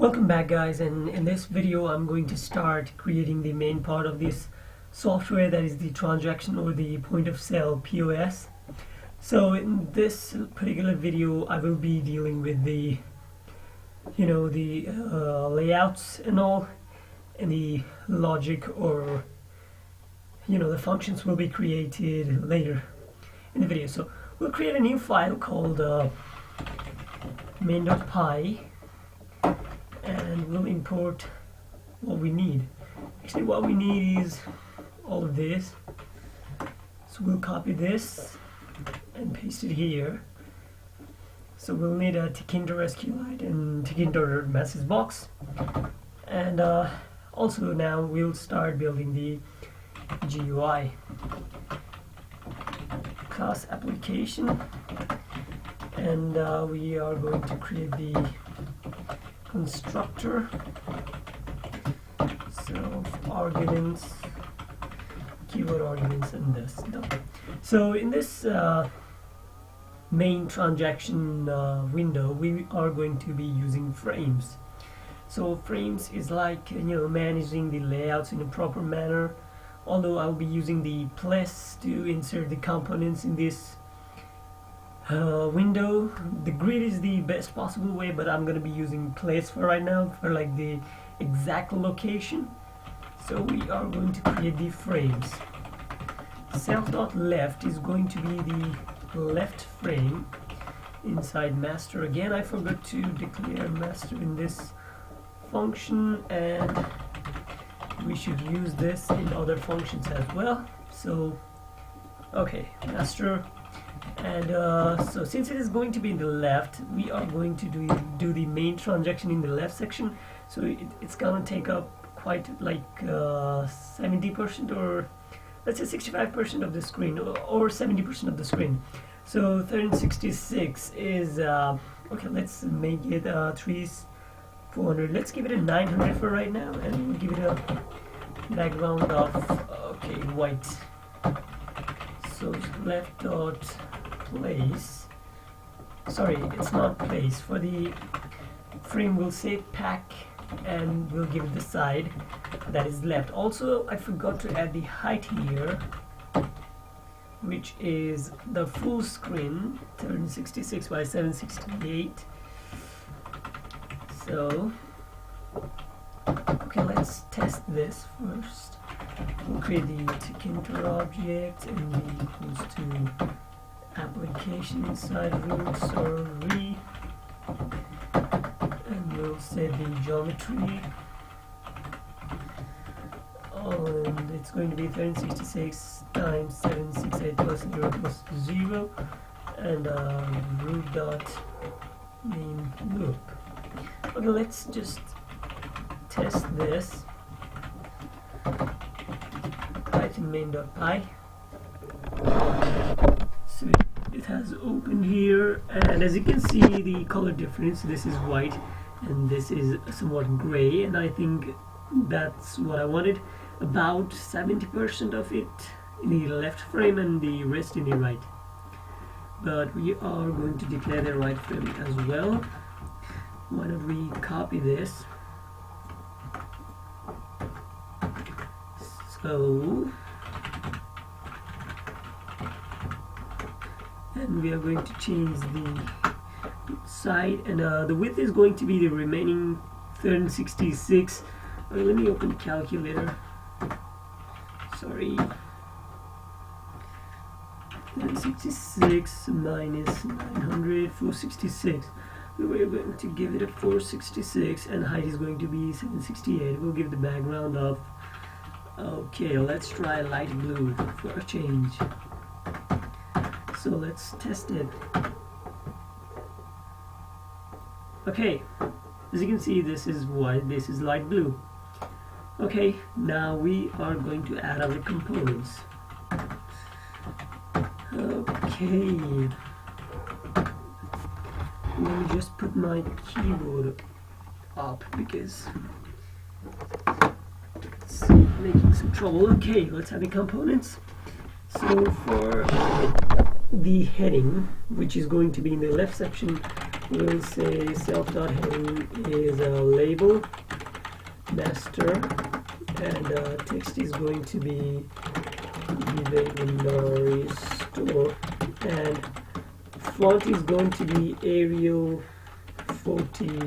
Welcome back, guys, and in this video I'm going to start creating the main part of this software, that is the transaction or the point of sale POS. So in this particular video I will be dealing with the layouts and all, and the logic, or the functions will be created later in the video. So we'll create a new file called main.py, and we'll import what we need. Actually, what we need is all of this. So we'll copy this and paste it here. So we'll need a Tkinter SQLite and Tkinter message box. And also now we'll start building the GUI. Class application, and we are going to create the constructor, so arguments, keyword arguments, and this. So in this main transaction window, we are going to be using frames. So frames is like managing the layouts in a proper manner. Although I'll be using the plus to insert the components in this window. The grid is the best possible way, but I'm going to be using place for right now, for like the exact location. So we are going to create the frames. Self.left is going to be the left frame inside master. Again, I forgot to declare master in this function, and we should use this in other functions as well. So okay, master. And so since it is going to be in the left, we are going to do the main transaction in the left section. So it's gonna take up quite like 70%, or let's say 65% of the screen, or 70% of the screen. So 1366 is okay, let's make it 400. Let's give it a 900 for right now, and we'll give it a background of white. So left dot place, sorry, it's not place. For the frame we'll say pack, and we'll give it the side that is left. Also, I forgot to add the height here, which is the full screen, 1366 by 768. So okay, let's test this first. We'll create the Tkinter object, and the equals to application inside roots or re, and we'll set the geometry, and it's going to be 1366 times 768 plus 0 plus 0, and root dot main loop. Okay, let's just test this. Python main.py. So it has opened here, and as you can see, the color difference, this is white and this is somewhat gray, and I think that's what I wanted. About 70% of it in the left frame and the rest in the right. But we are going to declare the right frame as well. Why don't we copy this? So, and we are going to change the side, and the width is going to be the remaining 1366. Okay, let me open calculator. Sorry, 1366 minus 900, 466. We're going to give it a 466, and height is going to be 768. We'll give the background of, okay, let's try light blue for a change. So let's test it. Okay, as you can see, this is white, this is light blue. Okay, now we are going to add our components. Okay, let me just put my keyboard up because it's making some trouble. Okay, let's add the components. So for the heading, which is going to be in the left section, we'll say self.heading is a label master, and text is going to be the inventory store, and font is going to be Arial 40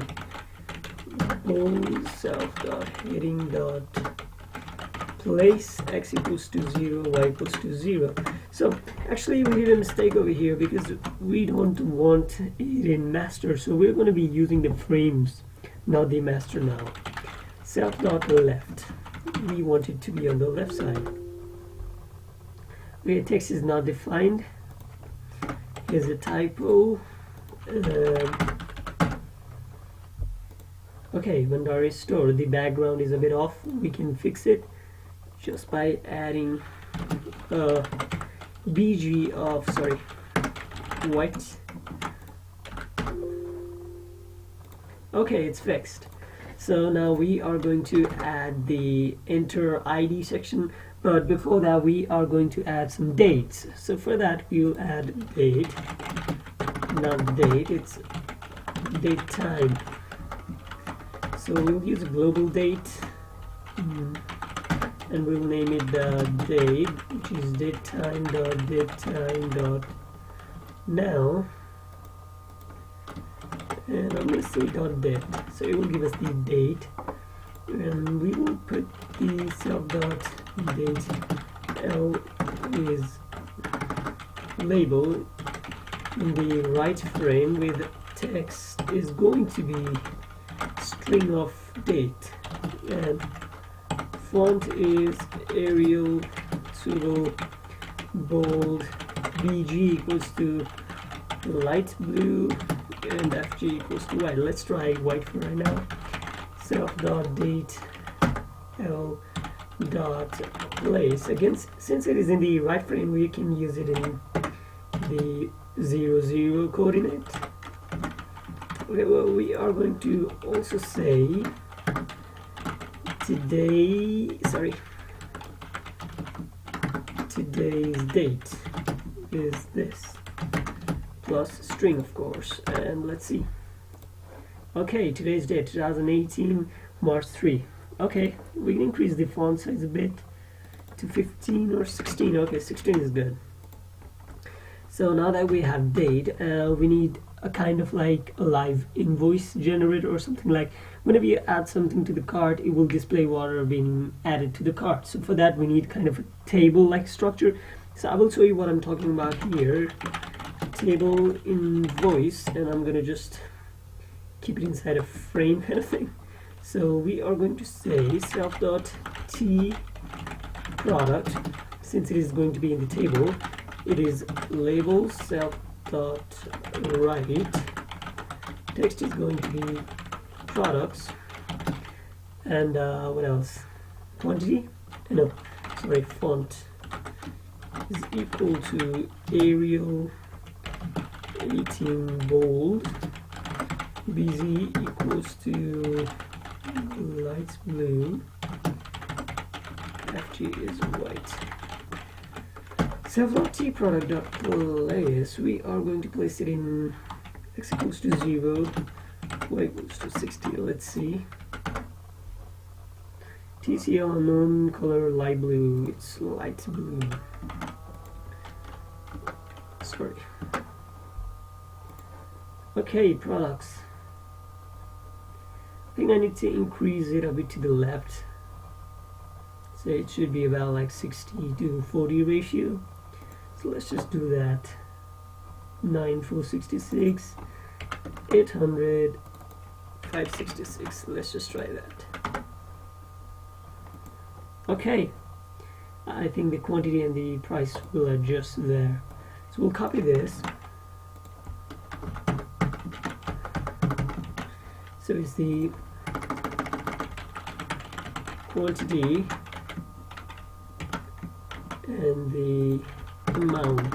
bold self.heading dot place x equals to 0, y equals to 0. So actually we did a mistake over here because we don't want it in master, so we're going to be using the frames, not the master now. Self.left, we want it to be on the left side. Where text is not defined, here's a typo. Okay, inventory store, the background is a bit off. We can fix it just by adding BG of, sorry, white. Okay, it's fixed. So now we are going to add the enter ID section, but before that we are going to add some dates. So for that we'll add date, not date, it's date time. So we'll use a global date, and we'll name it the date, which is datetime.datetime.now, and I'm going to say .date, so it will give us the date, and we will put the self.date L is label in the right frame with text is going to be string of date, and font is Arial pseudo bold, BG equals to light blue, and FG equals to white. Let's try white for right now. Self.date L dot place. Again, since it is in the right frame, we can use it in the 00 coordinate. Okay, well, we are going to also say today's date is this, plus string of course, and let's see. Okay, today's date 2018 March 3. Okay, we can increase the font size a bit to 15 or 16. Okay, 16 is good. So now that we have date, we need a kind of like a live invoice generator or something. Like whenever you add something to the cart, it will display what are being added to the cart. So for that we need kind of a table like structure. So I will show you what I'm talking about here. Table invoice, and I'm gonna just keep it inside a frame kind of thing. So we are going to say self.t product, since it is going to be in the table, it is label self.write, text is going to be products, and what else, quantity, no, sorry, font is equal to Arial 18 bold, BZ equals to light blue, FG is white. Self.t product.place, we are going to place it in x equals to 0, y equals to 60. Let's see. TCL unknown, color light blue, it's light blue. Sorry. Okay, products. I think I need to increase it a bit to the left. So it should be about like 60 to 40 ratio. So let's just do that. 9466, 800, 566. Let's just try that. Okay. I think the quantity and the price will adjust there. So we'll copy this. So it's the quantity and the amount.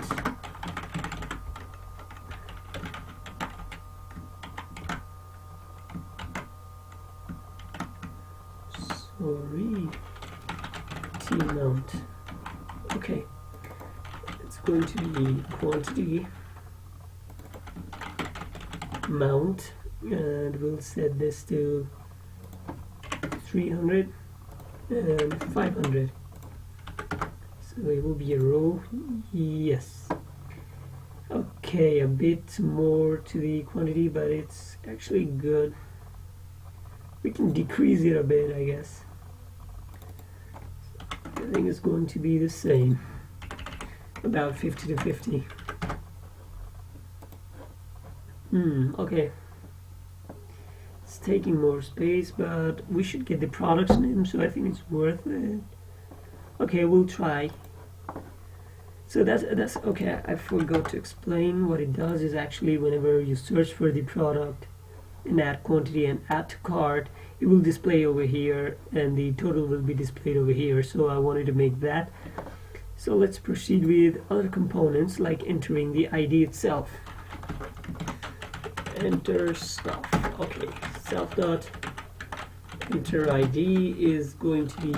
Sorry, T amount. Okay, it's going to be quantity mount, and we'll set this to 300 and 500. So it will be a row. Yes. Okay, a bit more to the quantity, but it's actually good. We can decrease it a bit, I guess. I think it's going to be the same, about 50 to 50. Okay. It's taking more space, but we should get the product's name, so I think it's worth it. Okay, we'll try. So that's okay. I forgot to explain what it does. Is actually whenever you search for the product and add quantity and add to cart, it will display over here and the total will be displayed over here. So I wanted to make that. So let's proceed with other components like entering the ID itself. Enter stuff. Okay, self dot enter ID is going to be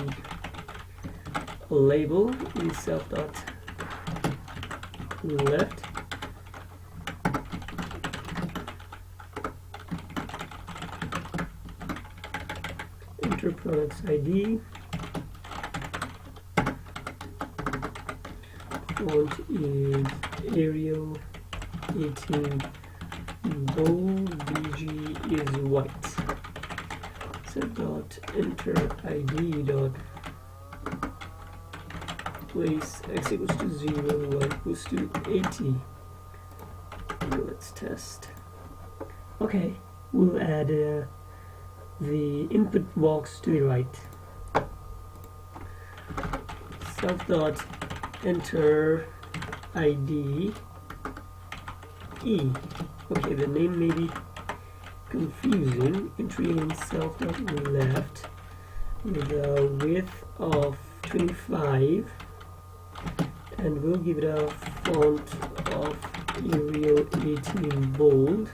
a label in self dot left. Enter products ID. Font is Arial 18 bold, BG is white. Set dot enter ID dot place x equals to 0, y equals to 80. Let's test. Okay, we'll add the input box to the right. Self dot enter ID E. Okay, the name may be confusing. Entry in self dot left with a width of 25, and we'll give it a font of Arial 18 bold.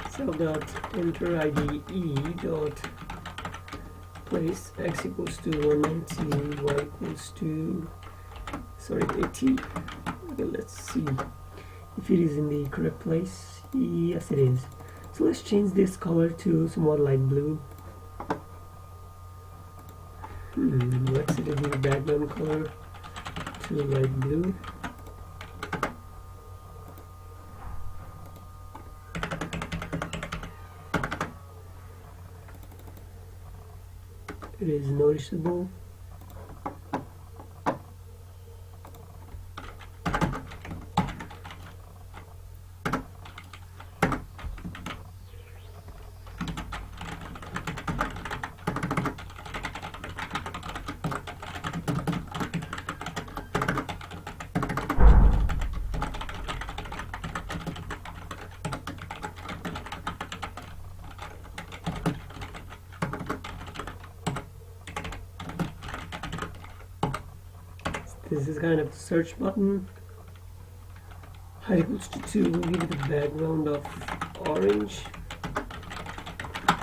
Self dot enter ID E dot place x equals to 190, y equals to 80. Okay, let's see if it is in the correct place. Yes, it is. So let's change this color to somewhat light blue. Let's set the background color to light blue. It is noticeable. This is kind of a search button. Height equals to 2. We'll give it a background of orange.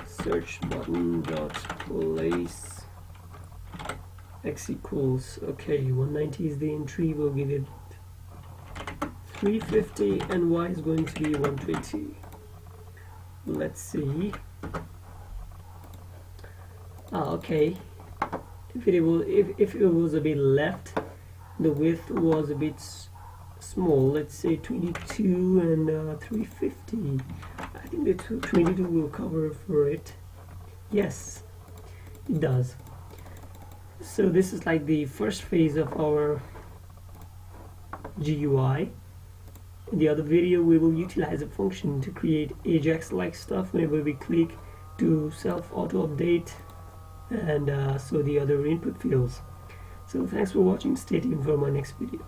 Search button dot place x equals, okay, 190 is the entry. We'll give it 350 and y is going to be 120. Let's see. Okay. If it was a bit left, the width was a bit small. Let's say 22 and 350. I think the 22 will cover for it. Yes, it does. So this is like the first phase of our GUI. In the other video, we will utilize a function to create Ajax-like stuff whenever we click to self-auto update and so the other input fields. So thanks for watching. Stay tuned for my next video.